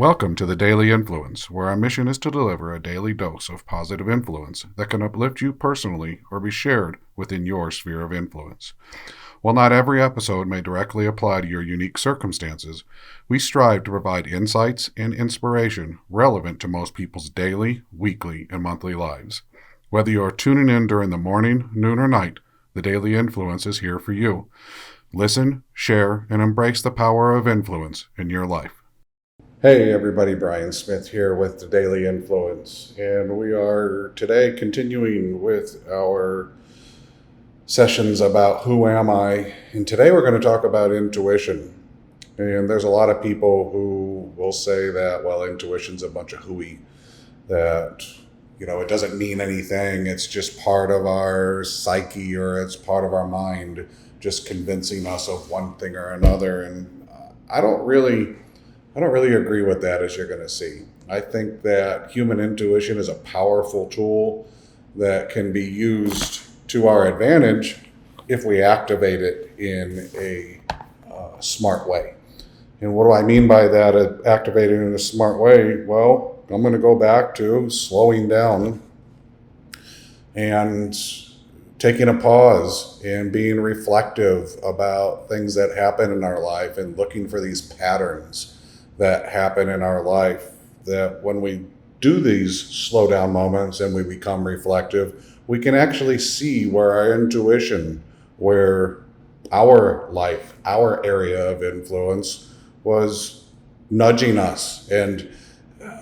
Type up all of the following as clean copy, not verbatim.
Welcome to the Daily Influence, where our mission is to deliver a daily dose of positive influence that can uplift you personally or be shared within your sphere of influence. While not every episode may directly apply to your unique circumstances, we strive to provide insights and inspiration relevant to most people's daily, weekly, and monthly lives. Whether you are tuning in during the morning, noon, or night, the Daily Influence is here for you. Listen, share, and embrace the power of influence in your life. Hey everybody, Brian Smith here with the Daily Influence, and we are today continuing with our sessions about who am I, and today we're going to talk about intuition. And there's a lot of people who will say that, well, intuition's a bunch of hooey, that, it doesn't mean anything, it's just part of our psyche or it's part of our mind, just convincing us of one thing or another. And I don't really agree with that, as you're going to see. I think that human intuition is a powerful tool that can be used to our advantage if we activate it in a smart way. And what do I mean by that, activating in a smart way? Well, I'm going to go back to slowing down and taking a pause and being reflective about things that happen in our life and looking for these patterns that happen in our life, that when we do these slow down moments and we become reflective, we can actually see where our intuition, where our life, our area of influence was nudging us and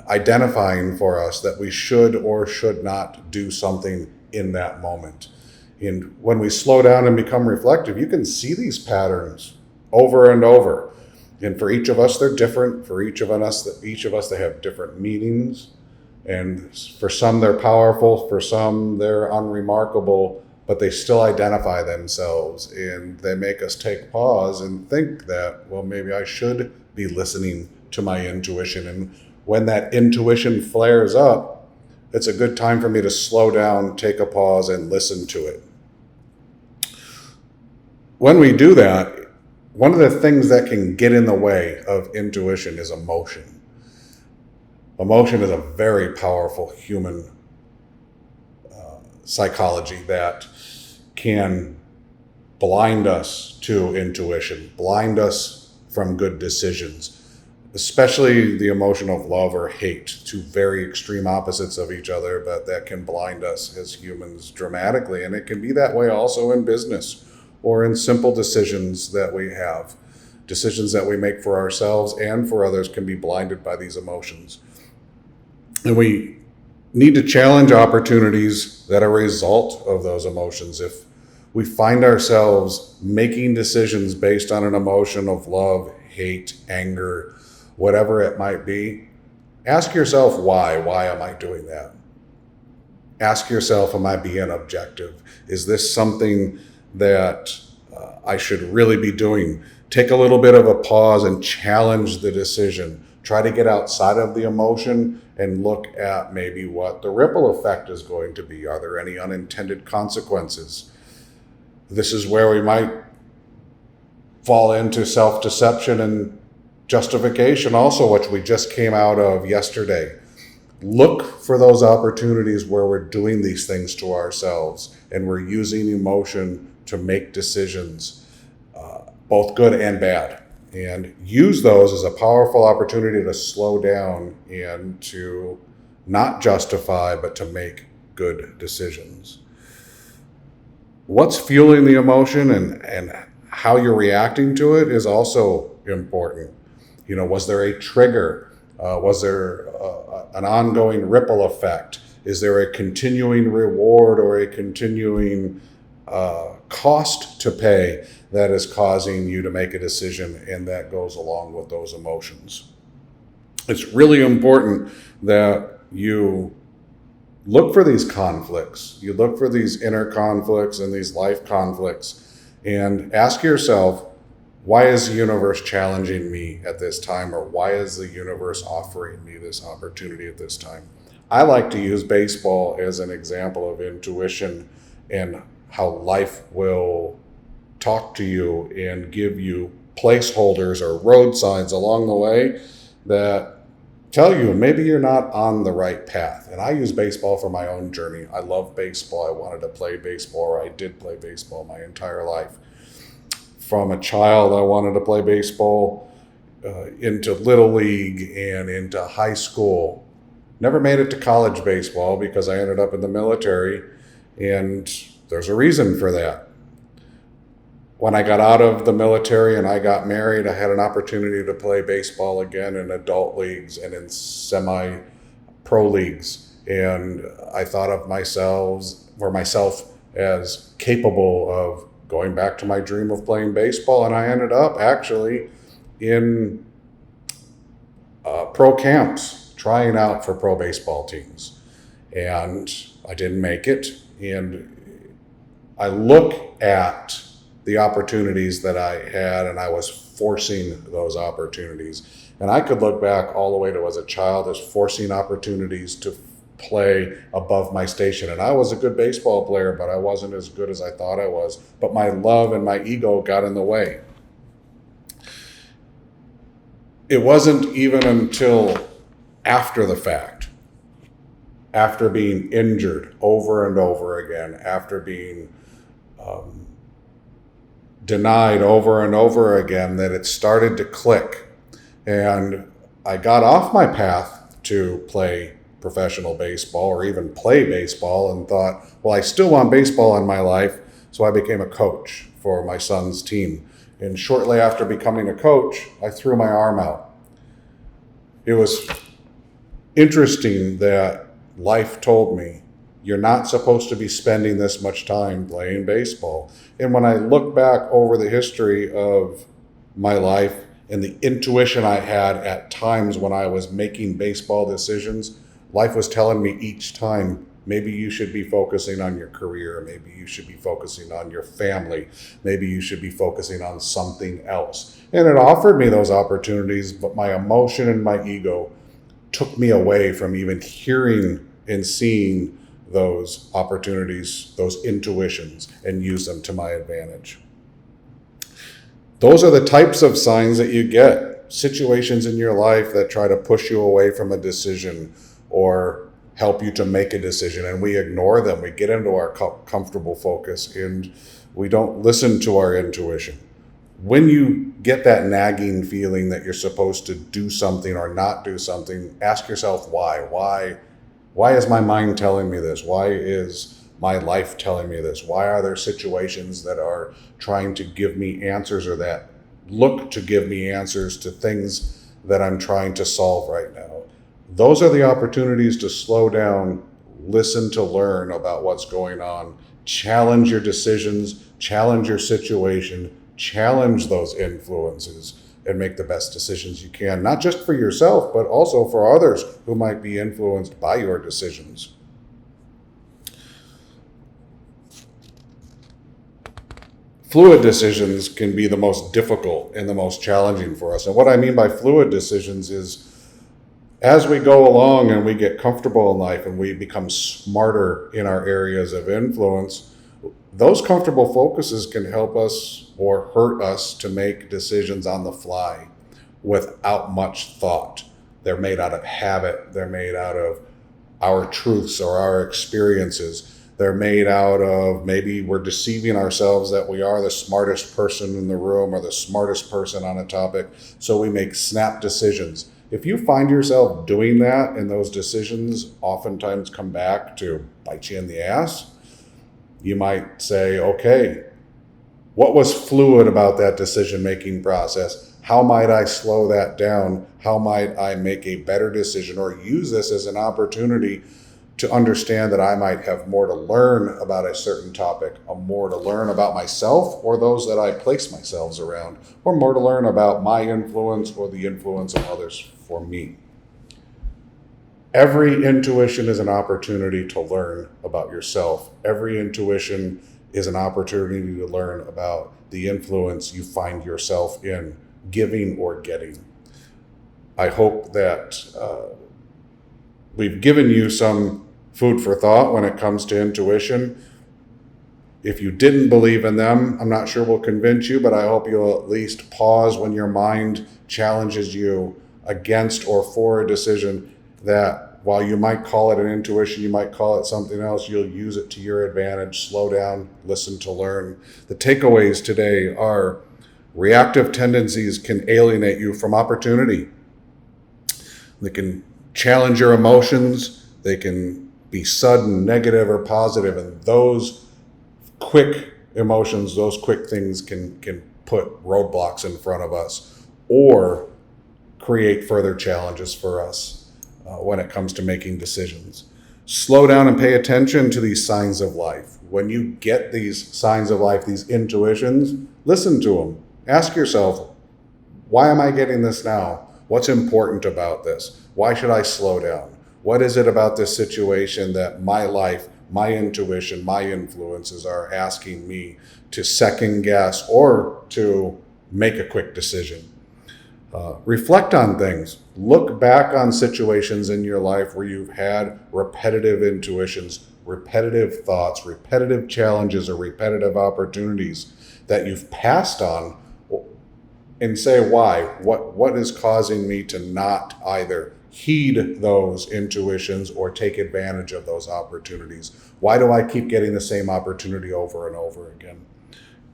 identifying for us that we should or should not do something in that moment. And when we slow down and become reflective, you can see these patterns over and over. And for each of us, they're different. For each of us, they have different meanings. And for some, they're powerful. For some, they're unremarkable, but they still identify themselves. And they make us take pause and think that, well, maybe I should be listening to my intuition. And when that intuition flares up, it's a good time for me to slow down, take a pause, and listen to it. When we do that, one of the things that can get in the way of intuition is emotion. Emotion is a very powerful human psychology that can blind us to intuition, blind us from good decisions, especially the emotion of love or hate, two very extreme opposites of each other, but that can blind us as humans dramatically. And it can be that way also in business, or in simple decisions that we have. Decisions that we make for ourselves and for others can be blinded by these emotions. And we need to challenge opportunities that are a result of those emotions. If we find ourselves making decisions based on an emotion of love, hate, anger, whatever it might be, ask yourself why. Why am I doing that? Ask yourself, am I being objective? Is this something that I should really be doing? Take a little bit of a pause and challenge the decision. Try to get outside of the emotion and look at maybe what the ripple effect is going to be. Are there any unintended consequences? This is where we might fall into self-deception and justification also, which we just came out of yesterday. Look for those opportunities where we're doing these things to ourselves and we're using emotion to make decisions, both good and bad, and use those as a powerful opportunity to slow down and to not justify, but to make good decisions. What's fueling the emotion and how you're reacting to it is also important. Was there a trigger? Was there an ongoing ripple effect? Is there a continuing reward or a continuing cost to pay that is causing you to make a decision, and that goes along with those emotions? It's really important that you look for these conflicts. You look for these inner conflicts and these life conflicts and ask yourself, why is the universe challenging me at this time? Or why is the universe offering me this opportunity at this time? I like to use baseball as an example of intuition and how life will talk to you and give you placeholders or road signs along the way that tell you maybe you're not on the right path. And I use baseball for my own journey. I love baseball. I wanted to play baseball, or I did play baseball my entire life. From a child, I wanted to play baseball into Little League and into high school. Never made it to college baseball because I ended up in the military, and there's a reason for that. When I got out of the military and I got married, I had an opportunity to play baseball again in adult leagues and in semi-pro leagues. And I thought of myself as capable of going back to my dream of playing baseball. And I ended up actually in pro camps, trying out for pro baseball teams. And I didn't make it. And I look at the opportunities that I had, and I was forcing those opportunities. And I could look back all the way to as a child as forcing opportunities to play above my station. And I was a good baseball player, but I wasn't as good as I thought I was. But my love and my ego got in the way. It wasn't even until after the fact, after being injured over and over again, after being denied over and over again, that it started to click. And I got off my path to play professional baseball or even play baseball and thought, well, I still want baseball in my life. So I became a coach for my son's team. And shortly after becoming a coach, I threw my arm out. It was interesting that life told me, you're not supposed to be spending this much time playing baseball. And when I look back over the history of my life and the intuition I had at times when I was making baseball decisions, life was telling me each time, maybe you should be focusing on your career, maybe you should be focusing on your family, maybe you should be focusing on something else. And it offered me those opportunities, but my emotion and my ego took me away from even hearing and seeing those opportunities, those intuitions, and use them to my advantage. Those are the types of signs that you get, situations in your life that try to push you away from a decision or help you to make a decision, and we ignore them. We get into our comfortable focus and we don't listen to our intuition. When you get that nagging feeling that you're supposed to do something or not do something, ask yourself why. Why is my mind telling me this? Why is my life telling me this? Why are there situations that are trying to give me answers or that look to give me answers to things that I'm trying to solve right now? Those are the opportunities to slow down, listen to learn about what's going on, challenge your decisions, challenge your situation, challenge those influences, and make the best decisions you can, not just for yourself, but also for others who might be influenced by your decisions. Fluid decisions can be the most difficult and the most challenging for us. And what I mean by fluid decisions is as we go along and we get comfortable in life and we become smarter in our areas of influence, those comfortable focuses can help us or hurt us to make decisions on the fly without much thought. They're made out of habit. They're made out of our truths or our experiences. They're made out of maybe we're deceiving ourselves that we are the smartest person in the room or the smartest person on a topic, so we make snap decisions. If you find yourself doing that and those decisions oftentimes come back to bite you in the ass, you might say, okay, what was fluid about that decision-making process? How might I slow that down? How might I make a better decision or use this as an opportunity to understand that I might have more to learn about a certain topic, or more to learn about myself or those that I place myself around, or more to learn about my influence or the influence of others for me. Every intuition is an opportunity to learn about yourself. Every intuition is an opportunity to learn about the influence you find yourself in, giving or getting. I hope that we've given you some food for thought when it comes to intuition. If you didn't believe in them, I'm not sure we'll convince you, but I hope you'll at least pause when your mind challenges you against or for a decision that, while you might call it an intuition, you might call it something else, you'll use it to your advantage. Slow down, listen to learn. The takeaways today are: reactive tendencies can alienate you from opportunity. They can challenge your emotions. They can be sudden, negative, or positive. And those quick emotions, those quick things can put roadblocks in front of us or create further challenges for us when it comes to making decisions. Slow down and pay attention to these signs of life. When you get these signs of life, these intuitions, listen to them. Ask yourself, why am I getting this now? What's important about this? Why should I slow down? What is it about this situation that my life, my intuition, my influences are asking me to second guess or to make a quick decision? Reflect on things. Look back on situations in your life where you've had repetitive intuitions, repetitive thoughts, repetitive challenges, or repetitive opportunities that you've passed on, and say why. What is causing me to not either heed those intuitions or take advantage of those opportunities? Why do I keep getting the same opportunity over and over again?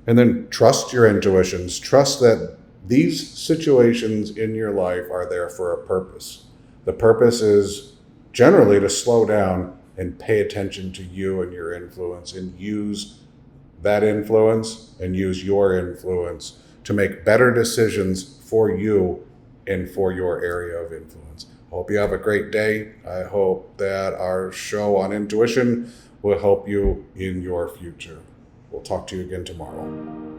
And then trust your intuitions. Trust that these situations in your life are there for a purpose. The purpose is generally to slow down and pay attention to you and your influence, and use that influence and use your influence to make better decisions for you and for your area of influence. I hope you have a great day. I hope that our show on intuition will help you in your future. We'll talk to you again tomorrow.